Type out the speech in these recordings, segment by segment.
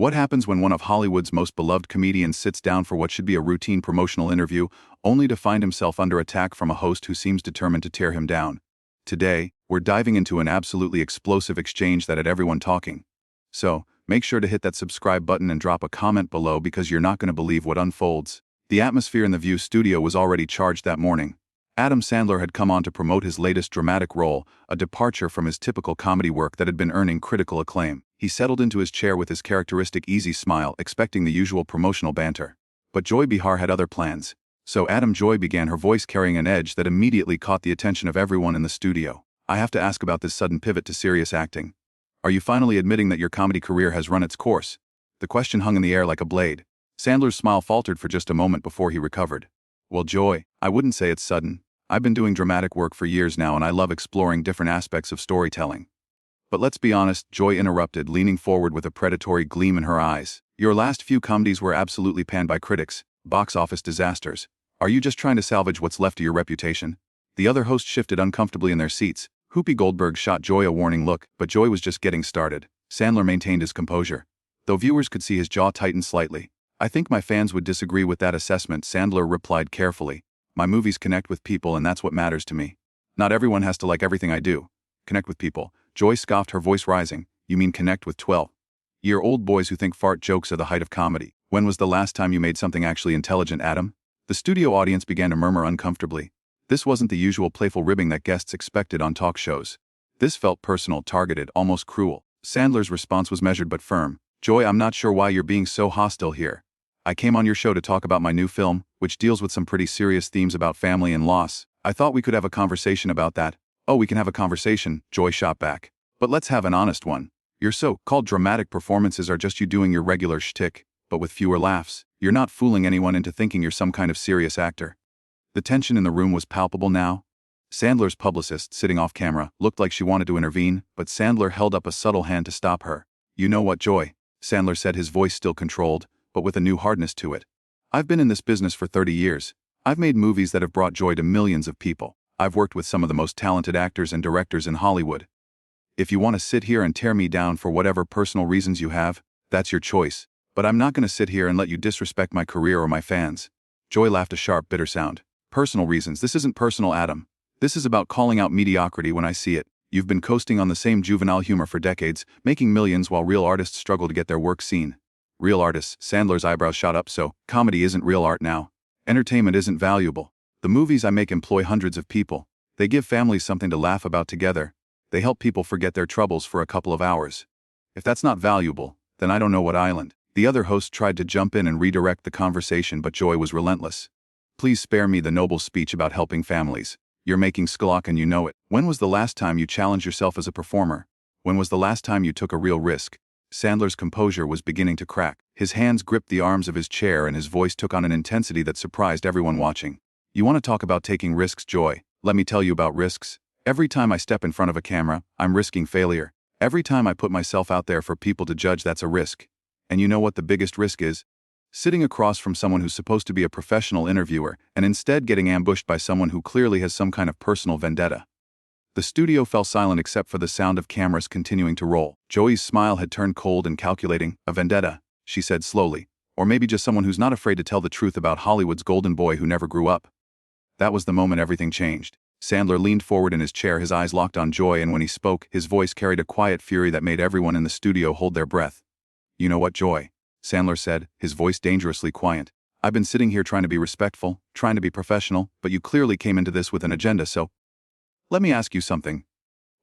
What happens when one of Hollywood's most beloved comedians sits down for what should be a routine promotional interview, only to find himself under attack from a host who seems determined to tear him down? Today, we're diving into an absolutely explosive exchange that had everyone talking. So, make sure to hit that subscribe button and drop a comment below because you're not going to believe what unfolds. The atmosphere in the View studio was already charged that morning. Adam Sandler had come on to promote his latest dramatic role, a departure from his typical comedy work that had been earning critical acclaim. He settled into his chair with his characteristic easy smile, expecting the usual promotional banter. But Joy Behar had other plans. So Joy began, her voice carrying an edge that immediately caught the attention of everyone in the studio. I have to ask about this sudden pivot to serious acting. Are you finally admitting that your comedy career has run its course? The question hung in the air like a blade. Sandler's smile faltered for just a moment before he recovered. Well, Joy, I wouldn't say it's sudden. I've been doing dramatic work for years now and I love exploring different aspects of storytelling. But let's be honest, Joy interrupted, leaning forward with a predatory gleam in her eyes. Your last few comedies were absolutely panned by critics, box office disasters. Are you just trying to salvage what's left of your reputation? The other hosts shifted uncomfortably in their seats. Whoopi Goldberg shot Joy a warning look, but Joy was just getting started. Sandler maintained his composure, though viewers could see his jaw tighten slightly. I think my fans would disagree with that assessment, Sandler replied carefully. My movies connect with people and that's what matters to me. Not everyone has to like everything I do. Connect with people. Joy scoffed, her voice rising. You mean connect with 12-year-old boys who think fart jokes are the height of comedy? When was the last time you made something actually intelligent, Adam? The studio audience began to murmur uncomfortably. This wasn't the usual playful ribbing that guests expected on talk shows. This felt personal, targeted, almost cruel. Sandler's response was measured but firm. Joy, I'm not sure why you're being so hostile here. I came on your show to talk about my new film, which deals with some pretty serious themes about family and loss. I thought we could have a conversation about that. Oh, we can have a conversation, Joy shot back. But let's have an honest one. Your so-called dramatic performances are just you doing your regular shtick, but with fewer laughs. You're not fooling anyone into thinking you're some kind of serious actor. The tension in the room was palpable now. Sandler's publicist, sitting off camera, looked like she wanted to intervene, but Sandler held up a subtle hand to stop her. You know what, Joy? Sandler said, his voice still controlled, but with a new hardness to it. I've been in this business for 30 years. I've made movies that have brought joy to millions of people. I've worked with some of the most talented actors and directors in Hollywood. If you want to sit here and tear me down for whatever personal reasons you have, that's your choice. But I'm not going to sit here and let you disrespect my career or my fans. Joy laughed, a sharp, bitter sound. Personal reasons? This isn't personal, Adam. This is about calling out mediocrity when I see it. You've been coasting on the same juvenile humor for decades, making millions while real artists struggle to get their work seen. Real artists? Sandler's eyebrows shot up. So, comedy isn't real art now. Entertainment isn't valuable. The movies I make employ hundreds of people. They give families something to laugh about together. They help people forget their troubles for a couple of hours. If that's not valuable, then I don't know what island. The other host tried to jump in and redirect the conversation, but Joy was relentless. Please spare me the noble speech about helping families. You're making sklock and you know it. When was the last time you challenged yourself as a performer? When was the last time you took a real risk? Sandler's composure was beginning to crack. His hands gripped the arms of his chair and his voice took on an intensity that surprised everyone watching. You want to talk about taking risks, Joy? Let me tell you about risks. Every time I step in front of a camera, I'm risking failure. Every time I put myself out there for people to judge, that's a risk. And you know what the biggest risk is? Sitting across from someone who's supposed to be a professional interviewer and instead getting ambushed by someone who clearly has some kind of personal vendetta. The studio fell silent except for the sound of cameras continuing to roll. Joy's smile had turned cold and calculating. A vendetta, she said slowly. Or maybe just someone who's not afraid to tell the truth about Hollywood's golden boy who never grew up. That was the moment everything changed. Sandler leaned forward in his chair, his eyes locked on Joy, and when he spoke, his voice carried a quiet fury that made everyone in the studio hold their breath. You know what, Joy? Sandler said, his voice dangerously quiet. I've been sitting here trying to be respectful, trying to be professional, but you clearly came into this with an agenda, so let me ask you something.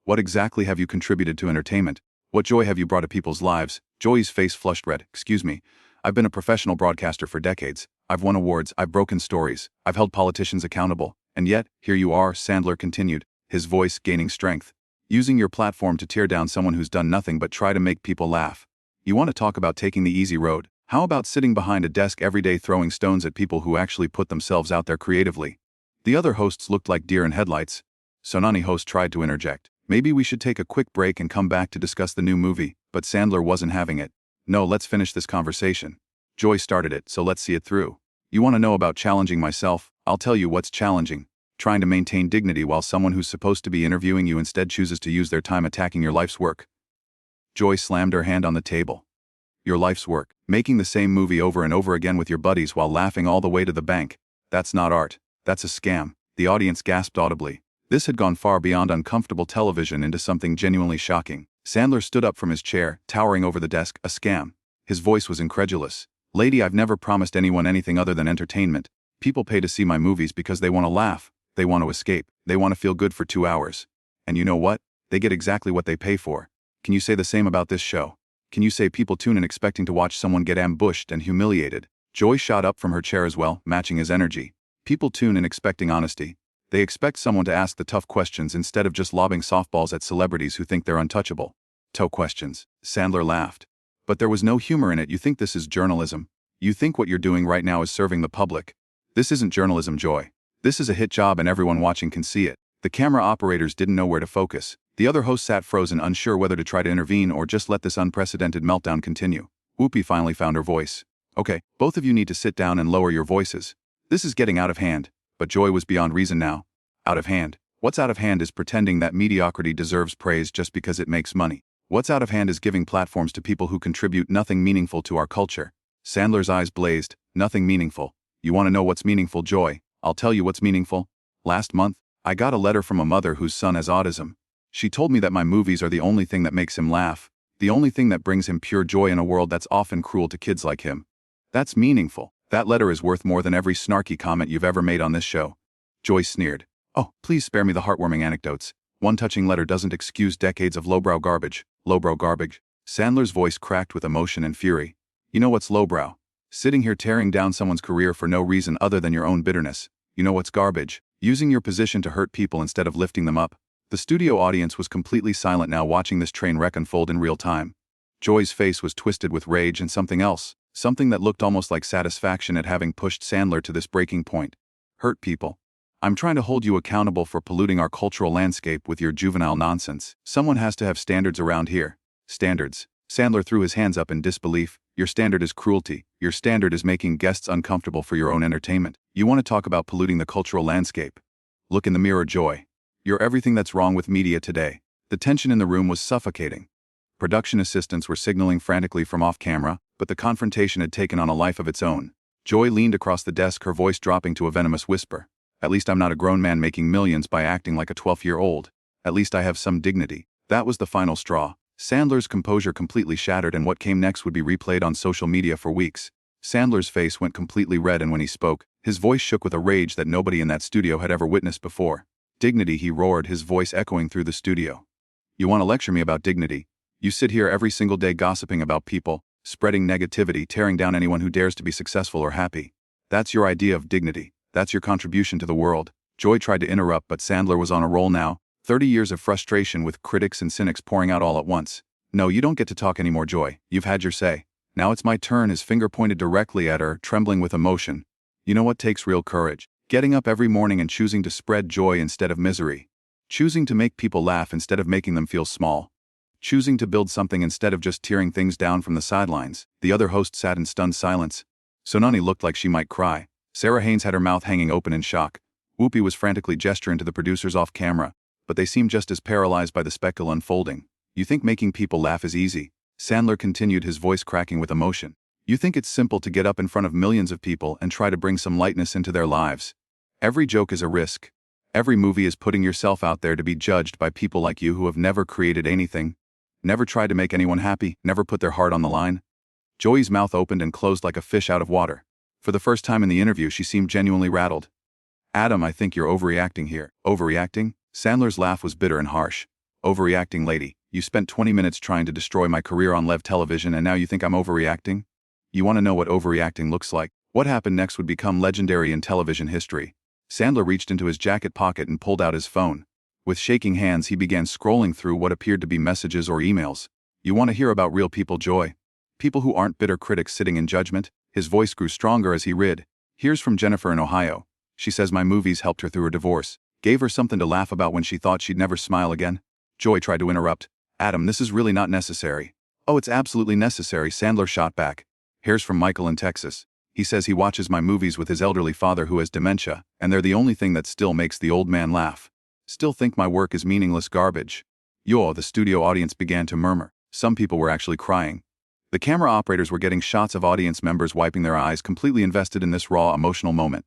What exactly have you contributed to entertainment? What joy have you brought to people's lives? Joy's face flushed red. Excuse me. I've been a professional broadcaster for decades. I've won awards, I've broken stories, I've held politicians accountable. And yet, here you are, Sandler continued, his voice gaining strength. Using your platform to tear down someone who's done nothing but try to make people laugh. You want to talk about taking the easy road? How about sitting behind a desk every day throwing stones at people who actually put themselves out there creatively? The other hosts looked like deer in headlights. Sonani host tried to interject. Maybe we should take a quick break and come back to discuss the new movie, but Sandler wasn't having it. No, let's finish this conversation. Joy started it, so let's see it through. You want to know about challenging myself? I'll tell you what's challenging. Trying to maintain dignity while someone who's supposed to be interviewing you instead chooses to use their time attacking your life's work. Joy slammed her hand on the table. Your life's work. Making the same movie over and over again with your buddies while laughing all the way to the bank. That's not art. That's a scam. The audience gasped audibly. This had gone far beyond uncomfortable television into something genuinely shocking. Sandler stood up from his chair, towering over the desk. A scam. His voice was incredulous. Lady, I've never promised anyone anything other than entertainment. People pay to see my movies because they want to laugh. They want to escape. They want to feel good for 2 hours. And you know what? They get exactly what they pay for. Can you say the same about this show? Can you say people tune in expecting to watch someone get ambushed and humiliated? Joy shot up from her chair as well, matching his energy. People tune in expecting honesty. They expect someone to ask the tough questions instead of just lobbing softballs at celebrities who think they're untouchable. Toe questions. Sandler laughed. But there was no humor in it. You think this is journalism? You think what you're doing right now is serving the public? This isn't journalism, Joy. This is a hit job and everyone watching can see it. The camera operators didn't know where to focus. The other host sat frozen, unsure whether to try to intervene or just let this unprecedented meltdown continue. Whoopi finally found her voice. Okay, both of you need to sit down and lower your voices. This is getting out of hand. But Joy was beyond reason now. Out of hand. What's out of hand is pretending that mediocrity deserves praise just because it makes money. What's out of hand is giving platforms to people who contribute nothing meaningful to our culture. Sandler's eyes blazed. Nothing meaningful. You want to know what's meaningful, Joy? I'll tell you what's meaningful. Last month, I got a letter from a mother whose son has autism. She told me that my movies are the only thing that makes him laugh, the only thing that brings him pure joy in a world that's often cruel to kids like him. That's meaningful. That letter is worth more than every snarky comment you've ever made on this show. Joy sneered. Oh, please spare me the heartwarming anecdotes. One touching letter doesn't excuse decades of lowbrow garbage. Lowbrow garbage. Sandler's voice cracked with emotion and fury. You know what's lowbrow? Sitting here tearing down someone's career for no reason other than your own bitterness. You know what's garbage? Using your position to hurt people instead of lifting them up. The studio audience was completely silent now, watching this train wreck unfold in real time. Joy's face was twisted with rage and something else, something that looked almost like satisfaction at having pushed Sandler to this breaking point. Hurt people. I'm trying to hold you accountable for polluting our cultural landscape with your juvenile nonsense. Someone has to have standards around here. Standards. Sandler threw his hands up in disbelief. Your standard is cruelty. Your standard is making guests uncomfortable for your own entertainment. You want to talk about polluting the cultural landscape? Look in the mirror, Joy. You're everything that's wrong with media today. The tension in the room was suffocating. Production assistants were signaling frantically from off-camera, but the confrontation had taken on a life of its own. Joy leaned across the desk, her voice dropping to a venomous whisper. At least I'm not a grown man making millions by acting like a 12-year-old. At least I have some dignity. That was the final straw. Sandler's composure completely shattered, and what came next would be replayed on social media for weeks. Sandler's face went completely red, and when he spoke, his voice shook with a rage that nobody in that studio had ever witnessed before. Dignity, he roared, his voice echoing through the studio. You want to lecture me about dignity? You sit here every single day gossiping about people, spreading negativity, tearing down anyone who dares to be successful or happy. That's your idea of dignity. That's your contribution to the world. Joy tried to interrupt, but Sandler was on a roll now. 30 years of frustration with critics and cynics pouring out all at once. No, you don't get to talk anymore, Joy. You've had your say. Now it's my turn. His finger pointed directly at her, trembling with emotion. You know what takes real courage? Getting up every morning and choosing to spread joy instead of misery. Choosing to make people laugh instead of making them feel small. Choosing to build something instead of just tearing things down from the sidelines. The other host sat in stunned silence. Sonani looked like she might cry. Sarah Haynes had her mouth hanging open in shock. Whoopi was frantically gesturing to the producers off camera, but they seemed just as paralyzed by the spectacle unfolding. You think making people laugh is easy? Sandler continued, his voice cracking with emotion. You think it's simple to get up in front of millions of people and try to bring some lightness into their lives? Every joke is a risk. Every movie is putting yourself out there to be judged by people like you who have never created anything, never tried to make anyone happy, never put their heart on the line. Joy's mouth opened and closed like a fish out of water. For the first time in the interview, she seemed genuinely rattled. Adam, I think you're overreacting here. Overreacting? Sandler's laugh was bitter and harsh. Overreacting, lady. You spent 20 minutes trying to destroy my career on Lev television, and now you think I'm overreacting? You want to know what overreacting looks like? What happened next would become legendary in television history. Sandler reached into his jacket pocket and pulled out his phone. With shaking hands, he began scrolling through what appeared to be messages or emails. You want to hear about real people, Joy? People who aren't bitter critics sitting in judgment? His voice grew stronger as he read. Here's from Jennifer in Ohio. She says my movies helped her through her divorce. Gave her something to laugh about when she thought she'd never smile again. Joy tried to interrupt. Adam, this is really not necessary. Oh, it's absolutely necessary, Sandler shot back. Here's from Michael in Texas. He says he watches my movies with his elderly father who has dementia, and they're the only thing that still makes the old man laugh. Still think my work is meaningless garbage. Yo, the studio audience began to murmur. Some people were actually crying. The camera operators were getting shots of audience members wiping their eyes, completely invested in this raw, emotional moment.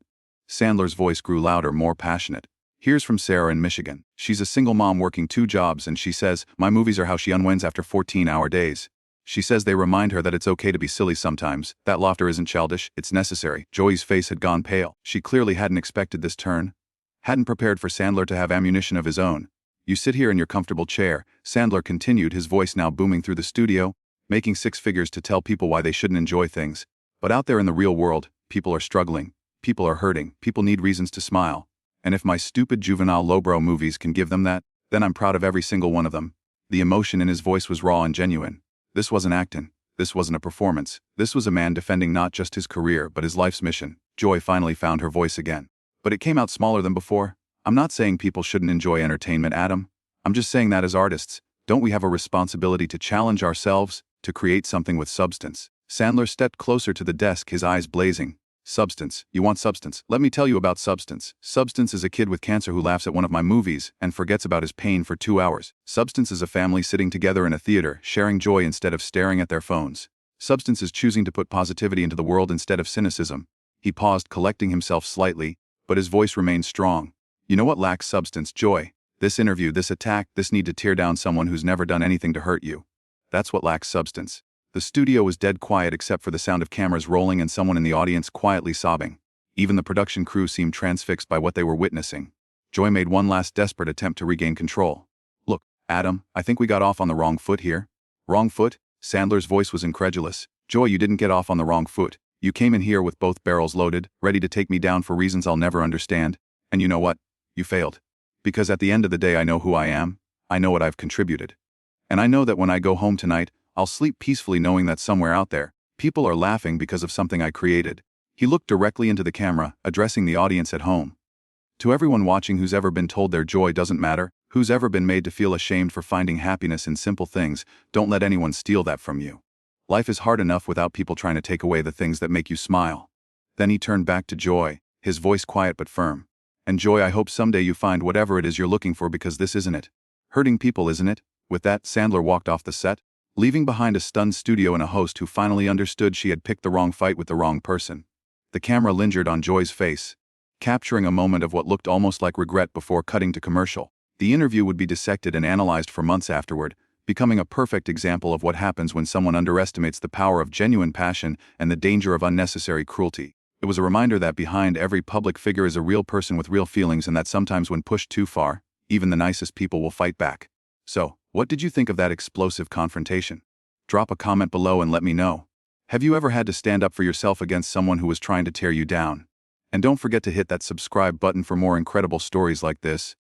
Sandler's voice grew louder, more passionate. Here's from Sarah in Michigan. She's a single mom working 2 jobs, and she says, "My movies are how she unwinds after 14-hour days." She says they remind her that it's okay to be silly sometimes, that laughter isn't childish, it's necessary. Joy's face had gone pale. She clearly hadn't expected this turn. Hadn't prepared for Sandler to have ammunition of his own. "You sit here in your comfortable chair," Sandler continued, his voice now booming through the studio, "making 6 figures to tell people why they shouldn't enjoy things. But out there in the real world, people are struggling. People are hurting. People need reasons to smile. And if my stupid juvenile lowbrow movies can give them that, then I'm proud of every single one of them." The emotion in his voice was raw and genuine. This wasn't acting. This wasn't a performance. This was a man defending not just his career but his life's mission. Joy finally found her voice again. "But it came out smaller than before. I'm not saying people shouldn't enjoy entertainment, Adam. I'm just saying that as artists, don't we have a responsibility to challenge ourselves, to create something with substance?" Sandler stepped closer to the desk, his eyes blazing. "Substance. You want substance? Let me tell you about Substance. Substance is a kid with cancer who laughs at one of my movies and forgets about his pain for 2 hours. Substance is a family sitting together in a theater, sharing joy instead of staring at their phones. Substance is choosing to put positivity into the world instead of cynicism." He paused, collecting himself slightly, but his voice remained strong. "You know what lacks substance, Joy? This interview, this attack, this need to tear down someone who's never done anything to hurt you. That's what lacks substance." The studio was dead quiet except for the sound of cameras rolling and someone in the audience quietly sobbing. Even the production crew seemed transfixed by what they were witnessing. Joy made one last desperate attempt to regain control. "Look, Adam, I think we got off on the wrong foot here." "Wrong foot?" Sandler's voice was incredulous. "Joy, you didn't get off on the wrong foot. You came in here with both barrels loaded, ready to take me down for reasons I'll never understand. And you know what? You failed. Because at the end of the day, I know who I am. I know what I've contributed. And I know that when I go home tonight, I'll sleep peacefully knowing that somewhere out there, people are laughing because of something I created." He looked directly into the camera, addressing the audience at home. "To everyone watching who's ever been told their joy doesn't matter, who's ever been made to feel ashamed for finding happiness in simple things, don't let anyone steal that from you. Life is hard enough without people trying to take away the things that make you smile." Then he turned back to Joy, his voice quiet but firm. "And Joy, I hope someday you find whatever it is you're looking for, because this isn't it. Hurting people, isn't it?" With that, Sandler walked off the set, leaving behind a stunned studio and a host who finally understood she had picked the wrong fight with the wrong person. The camera lingered on Joy's face, capturing a moment of what looked almost like regret before cutting to commercial. The interview would be dissected and analyzed for months afterward, becoming a perfect example of what happens when someone underestimates the power of genuine passion and the danger of unnecessary cruelty. It was a reminder that behind every public figure is a real person with real feelings, and that sometimes when pushed too far, even the nicest people will fight back. So, what did you think of that explosive confrontation? Drop a comment below and let me know. Have you ever had to stand up for yourself against someone who was trying to tear you down? And don't forget to hit that subscribe button for more incredible stories like this.